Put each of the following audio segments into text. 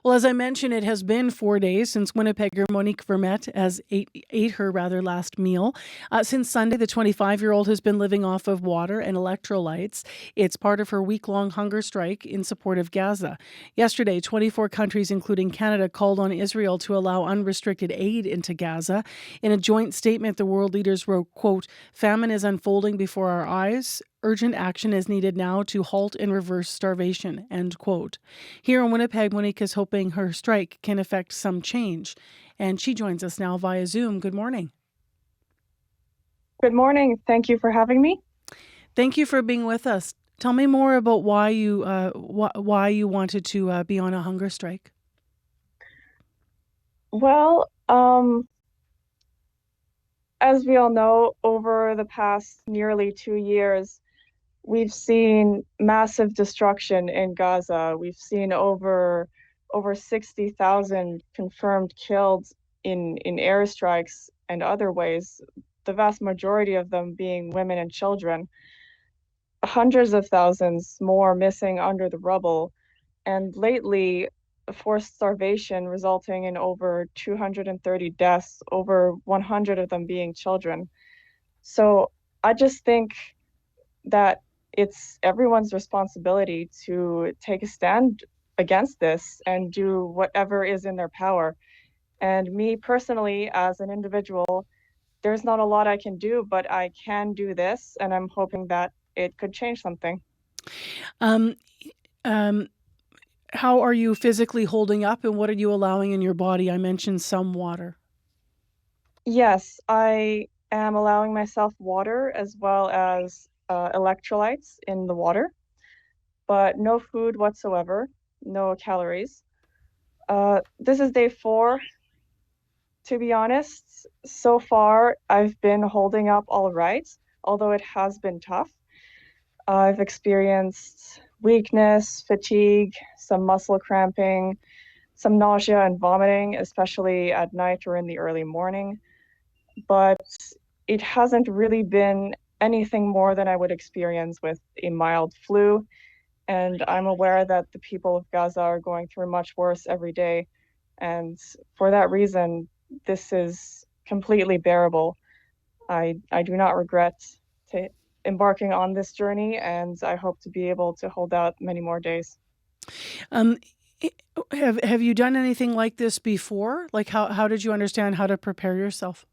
Well, as I mentioned, it has been 4 days since Winnipegger Monique Vermette has ate her last meal. Since Sunday, the 25-year-old has been living off of water and electrolytes. It's part of her week-long hunger strike in support of Gaza. Yesterday, 24 countries, including Canada, called on Israel to allow unrestricted aid into Gaza. In a joint statement, the world leaders wrote, quote, "Famine is unfolding before our eyes. Urgent action is needed now to halt and reverse starvation," end quote. Here in Winnipeg, Monique is hoping her strike can affect some change. And she joins us now via Zoom. Good morning. Good morning. Thank you for having me. Thank you for being with us. Tell me more about why you wanted to be on a hunger strike. Well, as we all know, over the past nearly 2 years, we've seen massive destruction in Gaza. We've seen over 60,000 confirmed killed in airstrikes and other ways, the vast majority of them being women and children. Hundreds of thousands more missing under the rubble. And lately, forced starvation resulting in over 230 deaths, over 100 of them being children. So I just think that it's everyone's responsibility to take a stand against this and do whatever is in their power. And me personally, as an individual, there's not a lot I can do, but I can do this, and I'm hoping that it could change something. Um, um, how are you physically holding up, and what are you allowing in your body? I mentioned some water. Yes, I am allowing myself water as well as electrolytes in the water, but no food whatsoever, no calories. This is day 4. To be honest, so far I've been holding up all right, although it has been tough. I've experienced weakness, fatigue, some muscle cramping, some nausea and vomiting, especially at night or in the early morning. But it hasn't really been anything more than I would experience with a mild flu. And I'm aware that the people of Gaza are going through much worse every day. And for that reason, this is completely bearable. I do not regret embarking on this journey, and I hope to be able to hold out many more days. Um, have you done anything like this before? Like how did you understand how to prepare yourself?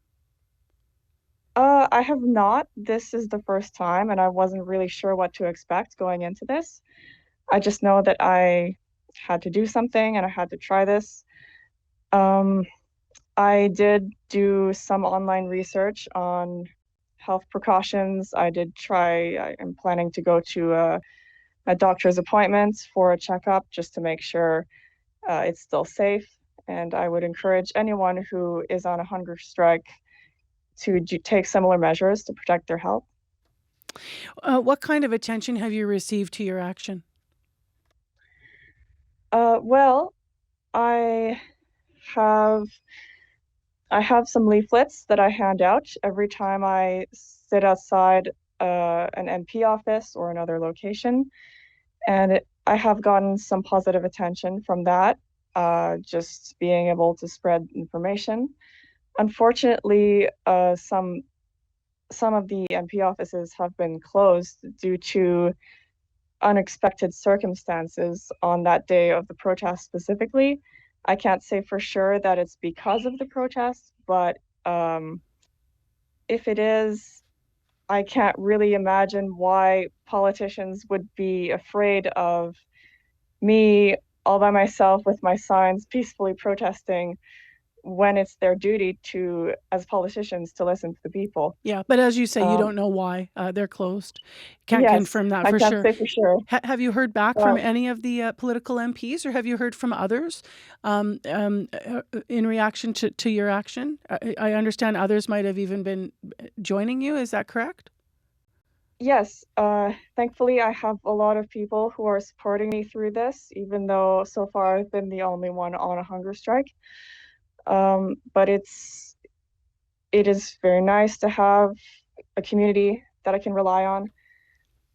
I have not. This is the first time, and I wasn't really sure what to expect going into this. I just know that I had to do something and I had to try this. Um, I did do some online research on health precautions. I'm planning to go to a doctor's appointment for a checkup just to make sure it's still safe. And I would encourage anyone who is on a hunger strike to take similar measures to protect their health. What kind of attention have you received to your action? Well, I have I have some leaflets that I hand out every time I sit outside an MP office or another location, and I have gotten some positive attention from that, just being able to spread information. Unfortunately, some of the MP offices have been closed due to unexpected circumstances on that day of the protest specifically. I can't say for sure that it's because of the protest, but if it is, I can't really imagine why politicians would be afraid of me all by myself with my signs peacefully protesting when it's their duty to, as politicians, to listen to the people. Yeah, but as you say, you Um, don't know why they're closed. Can't yes, confirm that I for can't sure. say for sure. Have you heard back from But any of the political MPs, or have you heard from others in reaction to your action? I understand others might have even been joining you. Is that correct? yes, thankfully, I have a lot of people who are supporting me through this, even though so far I've been the only one on a hunger strike. But it is very nice to have a community that I can rely on.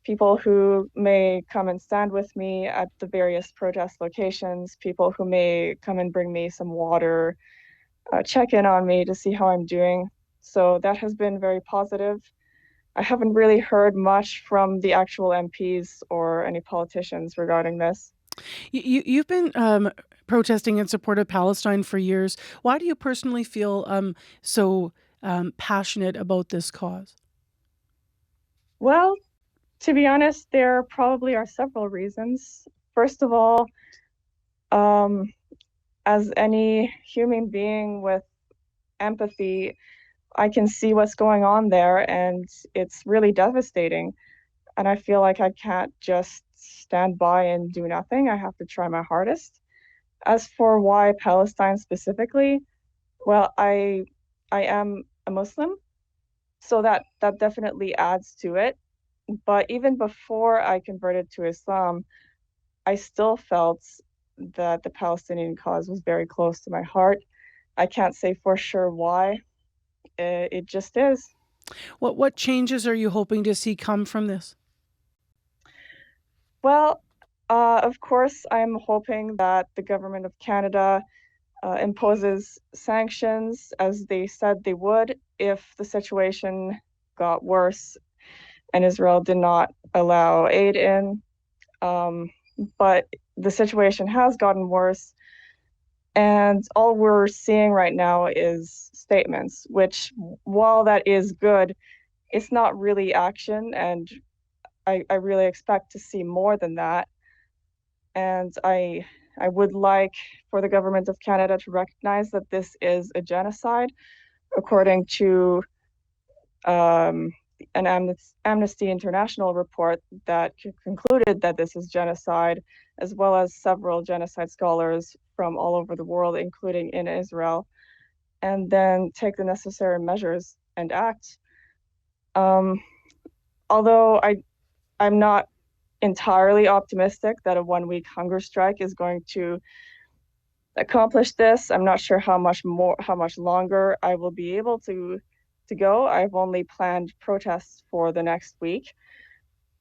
people who may come and stand with me at the various protest locations, people who may come and bring me some water, check in on me to see how I'm doing. So that has been very positive. I haven't really heard much from the actual MPs or any politicians regarding this. You've been protesting in support of Palestine for years. Why do you personally feel so passionate about this cause? Well, to be honest, there probably are several reasons. First of all, um, as any human being with empathy, I can see what's going on there, and it's really devastating. And I feel like I can't just stand by and do nothing. I have to try my hardest. As for why Palestine specifically, well, I am a Muslim, so that definitely adds to it. But even before I converted to Islam, I still felt that the Palestinian cause was very close to my heart. I can't say for sure why. It just is. What changes are you hoping to see come from this? Well, of course, I'm hoping that the government of Canada imposes sanctions as they said they would if the situation got worse and Israel did not allow aid in. Um, but the situation has gotten worse. And all we're seeing right now is statements, which, while that is good, it's not really action. And I really expect to see more than that. And I would like for the government of Canada to recognize that this is a genocide, according to um, an Amnesty International report that concluded that this is genocide, as well as several genocide scholars from all over the world, including in Israel, and then take the necessary measures and act. Um, although I'm not entirely optimistic that a 1 week hunger strike is going to accomplish this. I'm not sure how much longer I will be able to go. I've only planned protests for the next week,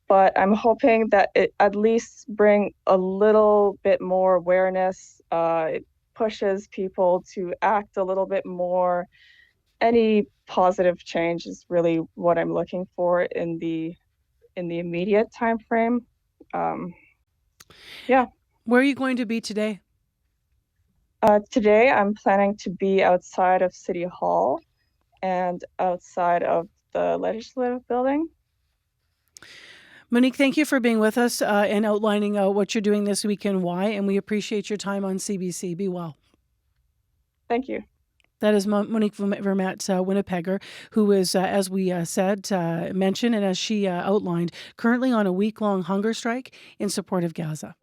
but I'm hoping that it at least bring a little bit more awareness. It pushes people to act a little bit more. Any positive change is really what I'm looking for in the immediate time frame. Um, yeah. Where are you going to be today? Today, I'm planning to be outside of City Hall and outside of the legislative building. Monique, thank you for being with us and outlining what you're doing this week and why. And we appreciate your time on CBC. Be well. Thank you. That is Monique Vermette, Winnipegger, who is, as we mentioned, and as she outlined, currently on a week-long hunger strike in support of Gaza.